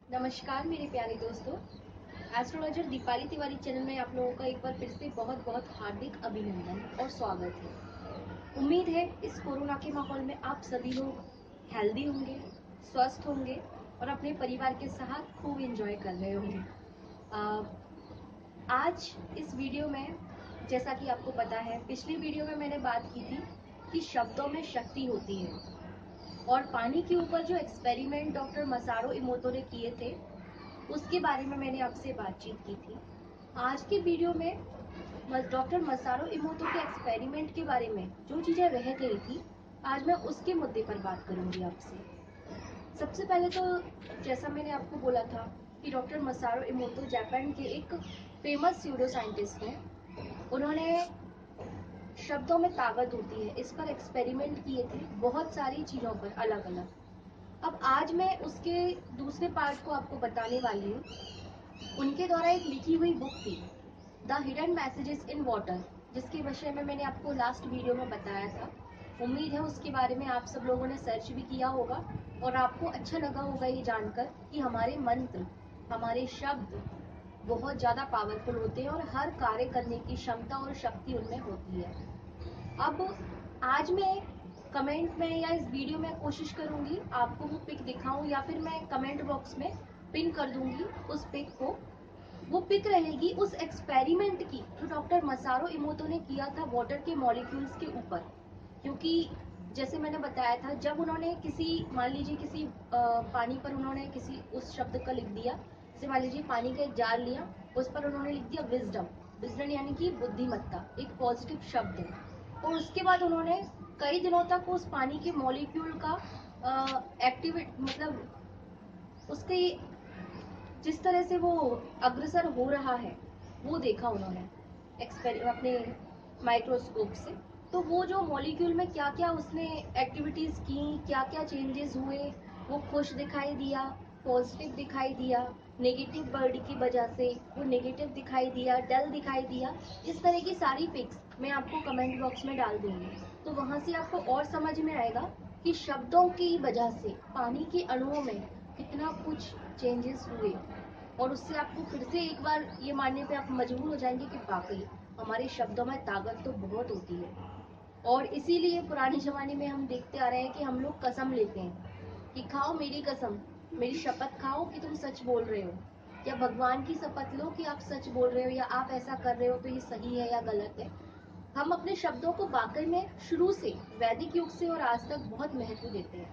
नमस्कार मेरे प्यारे दोस्तों। एस्ट्रोलॉजर दीपाली तिवारी चैनल में आप लोगों का एक बार फिर से बहुत बहुत हार्दिक अभिनंदन और स्वागत है। उम्मीद है इस कोरोना के माहौल में आप सभी लोग हेल्दी होंगे, स्वस्थ होंगे और अपने परिवार के साथ खूब एंजॉय कर रहे होंगे। आज इस वीडियो में, जैसा कि आपको पता है, पिछली वीडियो में मैंने बात की थी कि शब्दों में शक्ति होती है और पानी के ऊपर जो एक्सपेरिमेंट डॉक्टर मसारो इमोतो ने किए थे उसके बारे में मैंने आपसे बातचीत की थी। आज की वीडियो में डॉक्टर मसारो इमोतो के एक्सपेरिमेंट के बारे में जो चीज़ें रह गई थी, आज मैं उसके मुद्दे पर बात करूंगी आपसे। सबसे पहले तो, जैसा मैंने आपको बोला था कि डॉक्टर मसारो इमोतो जापान के एक फेमस स्यूडो साइंटिस्ट हैं। उन्होंने शब्दों में ताकत होती है इस पर एक्सपेरिमेंट किए थे, बहुत सारी चीज़ों पर अलग अलग। अब आज मैं उसके दूसरे पार्ट को आपको बताने वाली हूँ। उनके द्वारा एक लिखी हुई बुक थी, the hidden messages in water, जिसके विषय में मैंने आपको लास्ट वीडियो में बताया था। उम्मीद है उसके बारे में आप सब लोगों ने सर्च भी किया होगा और आपको अच्छा लगा होगा ये जानकर कि हमारे मंत्र, हमारे शब्द बहुत ज़्यादा पावरफुल होते हैं और हर कार्य करने की क्षमता और शक्ति उनमें होती है। अब आज मैं कमेंट में या इस वीडियो में कोशिश करूंगी आपको वो पिक दिखाऊं, या फिर मैं कमेंट बॉक्स में पिन कर दूंगी उस पिक को। वो पिक रहेगी उस एक्सपेरिमेंट की जो डॉक्टर मसारो इमोतो ने किया था वाटर के मॉलिक्यूल्स के ऊपर। क्योंकि जैसे मैंने बताया था, जब उन्होंने किसी, मान लीजिए किसी पानी पर उन्होंने किसी उस शब्द का लिख दिया, जैसे मान लीजिए पानी का एक जार लिया, उस पर उन्होंने लिख दिया विजडम। विजडम यानी कि बुद्धिमत्ता, एक पॉजिटिव शब्द है। और उसके बाद उन्होंने कई दिनों तक उस पानी के मॉलिक्यूल का एक्टिविट, मतलब उसके जिस तरह से वो अग्रसर हो रहा है वो देखा उन्होंने अपने माइक्रोस्कोप से। तो वो जो मॉलिक्यूल में क्या क्या उसने एक्टिविटीज की, क्या क्या चेंजेस हुए, वो खुश दिखाई दिया, पॉजिटिव दिखाई दिया, नेगेटिव वर्ड की वजह से वो नेगेटिव दिखाई दिया, डल दिखाई दिया, इस तरह की सारी पिक्स मैं आपको कमेंट बॉक्स में डाल दूंगी। तो वहां से आपको और समझ में आएगा कि शब्दों की वजह से पानी के अणुओं में कितना कुछ चेंजेस हुए। और उससे आपको फिर से एक बार ये मानने पे आप मजबूर हो जाएंगे कि वाकई हमारे शब्दों में ताकत तो बहुत होती है। और इसीलिए पुराने जमाने में हम देखते आ रहे हैं कि हम लोग कसम लेते हैं कि खाओ मेरी कसम, मेरी शपथ खाओ कि तुम सच बोल रहे हो, या भगवान की शपथ लो कि आप सच बोल रहे हो या आप ऐसा कर रहे हो तो ये सही है या गलत है। हम अपने शब्दों को वाकई में शुरू से, वैदिक युग से और आज तक बहुत महत्व देते हैं।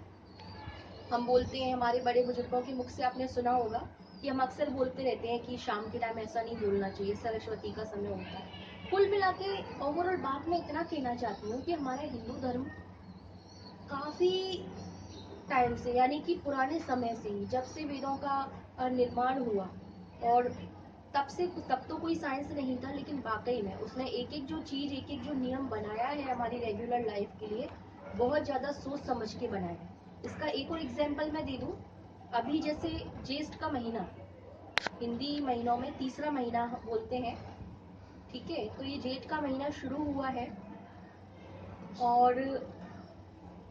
हम बोलते हैं, हमारे बड़े बुजुर्गों के मुख से आपने सुना होगा कि हम अक्सर बोलते रहते हैं कि शाम के टाइम ऐसा नहीं बोलना चाहिए, सरस्वती का समय होता है। कुल मिला के ओवरऑल बात मैं इतना कहना चाहती हूँ कि हमारा हिंदू धर्म काफी टाइम से, यानी कि पुराने समय से ही, जब से वेदों का निर्माण हुआ, और तब तो कोई साइंस नहीं था, लेकिन वाकई में उसने एक एक जो चीज, एक एक जो नियम बनाया है हमारी रेगुलर लाइफ के लिए, बहुत ज्यादा सोच समझ के बनाया है। इसका एक और एग्जाम्पल मैं दे दूं। अभी जैसे ज्येष्ठ का महीना, हिंदी महीनों में तीसरा महीना बोलते हैं, ठीक है, तो ये जेठ का महीना शुरू हुआ है। और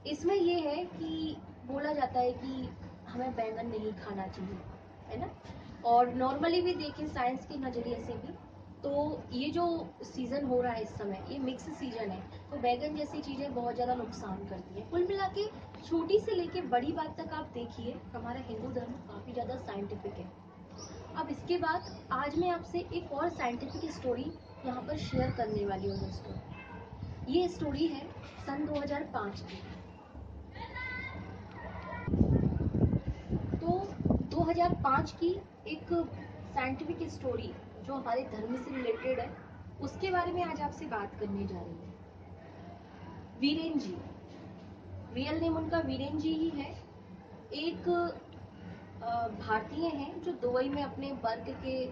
इसमें ये है कि बोला जाता है कि हमें बैंगन नहीं खाना चाहिए, है ना। और नॉर्मली भी देखें साइंस के नज़रिए से भी, तो ये जो सीज़न हो रहा है इस समय, ये मिक्स सीजन है, तो बैंगन जैसी चीज़ें बहुत ज़्यादा नुकसान करती हैं। कुल मिला के छोटी से लेके बड़ी बात तक आप देखिए, हमारा हिंदू धर्म काफ़ी ज़्यादा साइंटिफिक है। अब इसके बाद आज मैं आपसे एक और साइंटिफिक स्टोरी यहाँ पर शेयर करने वाली हूँ दोस्तों। ये स्टोरी है सन 2005 की। तो 2005 की एक साइंटिफिक स्टोरी जो हमारे धर्म से रिलेटेड है, उसके बारे में आज आपसे बात करने जा रही हूँ। वीरेन जी, रियल नेम उनका वीरेन जी ही है। एक भारतीय हैं जो दुबई में अपने वर्क के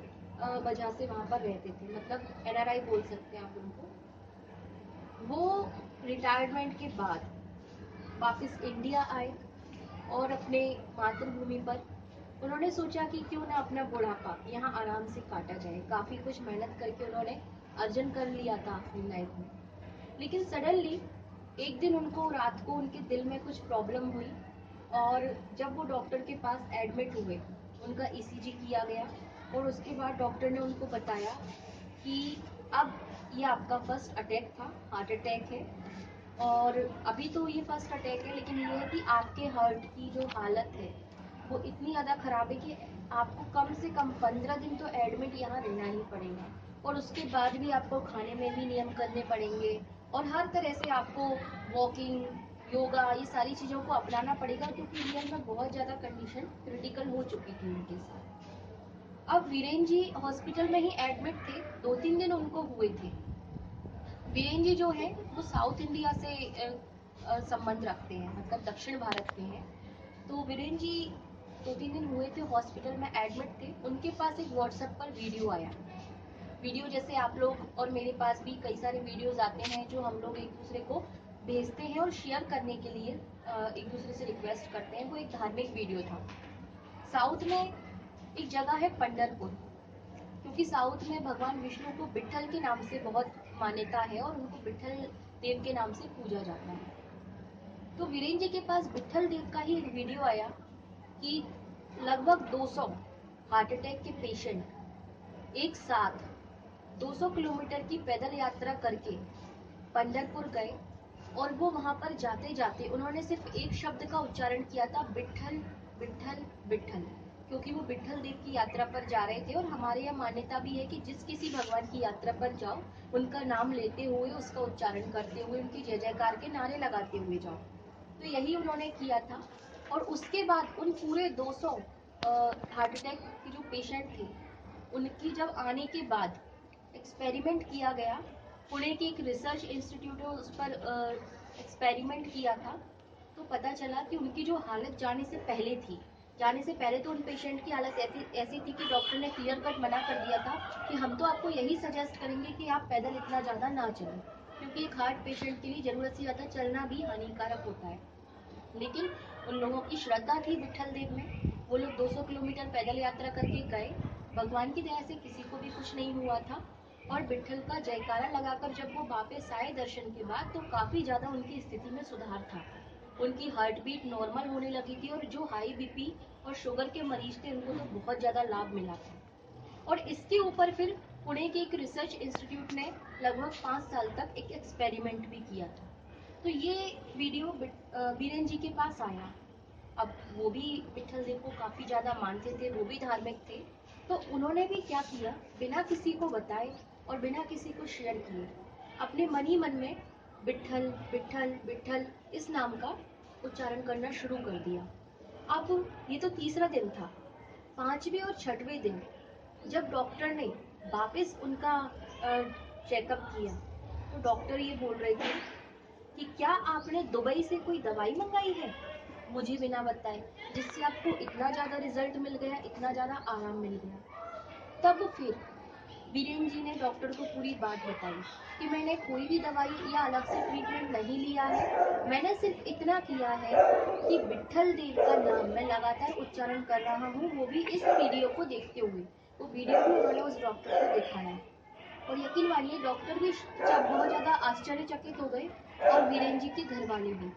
वजह से वहाँ पर रहते थे, मतलब एनआरआई बोल सकते हैं आप उनको। वो रिटायरमेंट के बाद वापस इंडिया आए और अपने मातृभूमि पर उन्होंने सोचा कि क्यों ना अपना बुढ़ापा यहाँ आराम से काटा जाए। काफ़ी कुछ मेहनत करके उन्होंने अर्जन कर लिया था अपनी लाइफ में, लेकिन सडनली एक दिन उनको रात को उनके दिल में कुछ प्रॉब्लम हुई। और जब वो डॉक्टर के पास एडमिट हुए, उनका ईसीजी किया गया और उसके बाद डॉक्टर ने उनको बताया कि अब ये आपका फर्स्ट अटैक था, हार्ट अटैक है। और अभी तो ये फर्स्ट अटैक है, लेकिन ये है कि आपके हार्ट की जो हालत है वो इतनी ज़्यादा ख़राब है कि आपको कम से कम 15 दिन तो एडमिट यहाँ रहना ही पड़ेगा। और उसके बाद भी आपको खाने में भी नियम करने पड़ेंगे और हर तरह से आपको वॉकिंग, योगा, ये सारी चीज़ों को अपनाना पड़ेगा, क्योंकि रियल में बहुत ज़्यादा कंडीशन क्रिटिकल हो चुकी थी उनके साथ। अब वीरेन जी हॉस्पिटल में ही एडमिट थे, 2-3 दिन उनको हुए थे। वीरेन जी जो है वो साउथ इंडिया से संबंध रखते हैं, मतलब दक्षिण भारत के हैं। तो वीरेन जी 2-3 दिन हुए थे, हॉस्पिटल में एडमिट थे। उनके पास एक व्हाट्सएप पर वीडियो आया। वीडियो जैसे आप लोग और मेरे पास भी कई सारे वीडियोस आते हैं जो हम लोग एक दूसरे को भेजते हैं और शेयर करने के लिए एक दूसरे से रिक्वेस्ट करते हैं। वो एक धार्मिक वीडियो था। साउथ में एक जगह है पंढरपुर, क्योंकि साउथ में भगवान विष्णु को विट्ठल के नाम से बहुत मान्यता है और उनको विट्ठल देव के नाम से पूजा जाता है। तो वीरेन जी के पास विट्ठल देव का ही एक वीडियो आया कि लगभग 200 हार्ट अटैक के पेशेंट एक साथ 200 किलोमीटर की पैदल यात्रा करके पंढरपुर गए और वो वहां पर जाते जाते उन्होंने सिर्फ एक शब्द का उच्चारण किया था, विट्ठल विट्ठल विट्ठल, क्योंकि वो विट्ठल देव की यात्रा पर जा रहे थे। और हमारे यहाँ मान्यता भी है कि जिस किसी भगवान की यात्रा पर जाओ, उनका नाम लेते हुए, उसका उच्चारण करते हुए, उनकी जय जयकार के नारे लगाते हुए जाओ। तो यही उन्होंने किया था। और उसके बाद उन पूरे 200 हार्ट अटैक के जो पेशेंट थे, उनकी जब आने के बाद एक्सपेरिमेंट किया गया, पुणे के एक रिसर्च इंस्टीट्यूट ने उस पर एक्सपेरिमेंट किया था, तो पता चला कि उनकी जो हालत जाने से पहले थी, जाने से पहले तो उन पेशेंट की हालत ऐसी थी कि डॉक्टर ने क्लियर कट मना कर दिया था कि हम तो आपको यही सजेस्ट करेंगे कि आप पैदल इतना ज़्यादा ना चलें, क्योंकि एक हार्ट पेशेंट के लिए ज़रूरत से ज़्यादा चलना भी हानिकारक होता है। लेकिन उन लोगों की श्रद्धा थी विट्ठल देव में, वो लोग 200 किलोमीटर पैदल यात्रा करके गए। भगवान की दया से किसी को भी कुछ नहीं हुआ था और विट्ठल का जयकारा लगाकर जब वो वापस आए दर्शन के बाद, तो काफ़ी ज़्यादा उनकी स्थिति में सुधार था। उनकी हार्ट बीट नॉर्मल होने लगी थी और जो हाई बीपी और शुगर के मरीज थे उनको तो बहुत ज़्यादा लाभ मिला था। और इसके ऊपर फिर पुणे के एक रिसर्च इंस्टीट्यूट ने लगभग 5 साल तक एक एक्सपेरिमेंट भी किया था। तो ये वीडियो बीरेन जी के पास आया। अब वो भी विट्ठल देव को काफ़ी ज़्यादा मानते थे, वो भी धार्मिक थे। तो उन्होंने भी क्या किया, बिना किसी को बताए और बिना किसी को शेयर किए, अपने मन ही मन में विट्ठल विट्ठल विट्ठल इस नाम का उच्चारण करना शुरू कर दिया। अब ये तो तीसरा दिन था। 5वें और 6वें दिन जब डॉक्टर ने वापस उनका चेकअप किया, तो डॉक्टर ये बोल रहे थे कि क्या आपने दुबई से कोई दवाई मंगाई है मुझे बिना बताए, जिससे आपको इतना ज़्यादा रिजल्ट मिल गया, इतना ज़्यादा आराम मिल गया। तब फिर बीरेन जी ने डॉक्टर को पूरी बात बताई कि मैंने कोई भी दवाई या अलग से ट्रीटमेंट नहीं लिया है, मैंने सिर्फ इतना किया है कि विट्ठल देव का नाम मैं लगातार उच्चारण कर रहा हूँ, वो भी इस वीडियो को देखते हुए। वो वीडियो भी उन्होंने उस डॉक्टर को दिखाया और यकीन मानिए डॉक्टर भी जब बहुत ज़्यादा आश्चर्यचकित हो गए और वीरेन जी के घर वाले भी।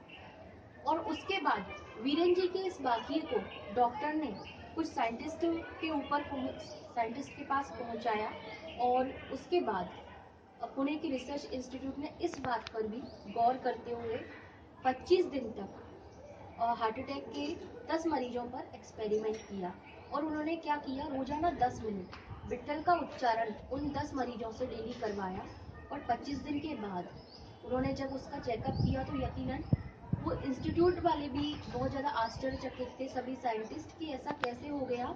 और उसके बाद वीरेन जी के इस वाकये को डॉक्टर ने कुछ साइंटिस्ट के पास पहुंचाया और उसके बाद पुणे के रिसर्च इंस्टीट्यूट ने इस बात पर भी गौर करते हुए 25 दिन तक हार्ट अटैक के 10 मरीजों पर एक्सपेरिमेंट किया। और उन्होंने क्या किया, रोजाना 10 मिनट विट्ठल का उच्चारण उन 10 मरीजों से डेली करवाया। और 25 दिन के बाद उन्होंने जब उसका चेकअप किया तो यकीनन वो इंस्टीट्यूट वाले भी बहुत ज़्यादा आश्चर्यचकित थे, सभी साइंटिस्ट, कि ऐसा कैसे हो गया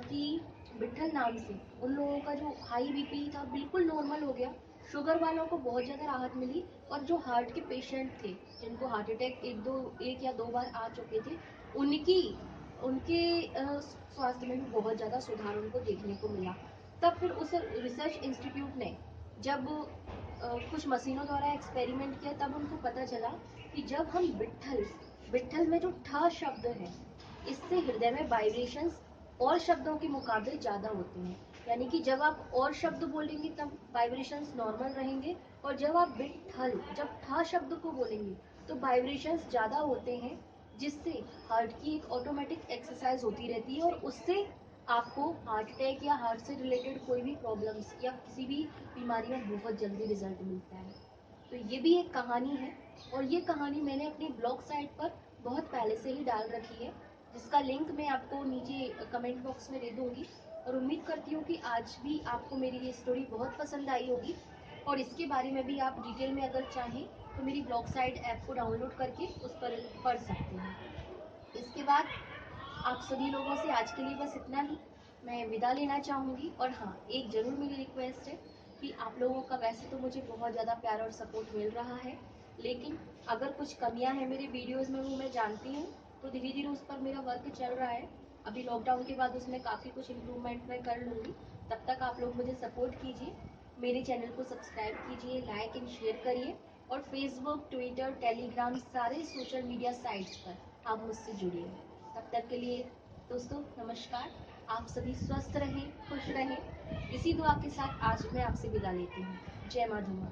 कि विट्ठल नाम से उन लोगों का जो हाई बीपी था बिल्कुल नॉर्मल हो गया, शुगर वालों को बहुत ज़्यादा राहत मिली और जो हार्ट के पेशेंट थे जिनको हार्ट अटैक एक या दो बार आ चुके थे, उनकी उनके स्वास्थ्य में भी बहुत ज़्यादा सुधार उनको देखने को मिला। तब फिर उस रिसर्च इंस्टीट्यूट ने जब कुछ मशीनों द्वारा एक्सपेरिमेंट किया, तब उनको पता चला कि जब हम विट्ठल विट्ठल में जो ठ शब्द है, इससे हृदय में वाइब्रेशंस और शब्दों के मुकाबले ज़्यादा होते हैं। यानी कि जब आप और शब्द बोलेंगे तब वाइब्रेशंस नॉर्मल रहेंगे, और जब आप विट्ठल जब ठ शब्द को बोलेंगे तो वाइब्रेशंस ज़्यादा होते हैं जिससे हार्ट की एक ऑटोमेटिक एक्सरसाइज होती रहती है और उससे आपको हार्ट अटैक या हार्ट से रिलेटेड कोई भी प्रॉब्लम्स या किसी भी बीमारी में बहुत जल्दी रिजल्ट मिलता है। तो ये भी एक कहानी है और ये कहानी मैंने अपनी ब्लॉग साइट पर बहुत पहले से ही डाल रखी है, जिसका लिंक मैं आपको नीचे कमेंट बॉक्स में दे दूंगी। और उम्मीद करती हूँ कि आज भी आपको मेरी ये स्टोरी बहुत पसंद आई होगी और इसके बारे में भी आप डिटेल में अगर चाहें तो मेरी ब्लॉग साइट ऐप को डाउनलोड करके उस पर पढ़ सकते हैं। इसके बाद आप सभी लोगों से आज के लिए बस इतना ही मैं विदा लेना चाहूँगी। और हाँ, एक ज़रूर मेरी रिक्वेस्ट है कि आप लोगों का वैसे तो मुझे बहुत ज़्यादा प्यार और सपोर्ट मिल रहा है, लेकिन अगर कुछ कमियां हैं मेरे वीडियोस में वो मैं जानती हूँ, तो धीरे धीरे उस पर मेरा वर्क चल रहा है। अभी लॉकडाउन के बाद उसमें काफ़ी कुछ इम्प्रूवमेंट मैं कर लूँगी। तब तक आप लोग मुझे सपोर्ट कीजिए, मेरे चैनल को सब्सक्राइब कीजिए, लाइक एंड शेयर करिए और फेसबुक, ट्विटर, टेलीग्राम सारे सोशल मीडिया साइट्स पर आप मुझसे जुड़िए। तब तक के लिए दोस्तों नमस्कार। आप सभी स्वस्थ रहें, खुश रहें। इसी दुआ के साथ आज मैं आपसे विदा लेती हूँ। जय माँ धूमा।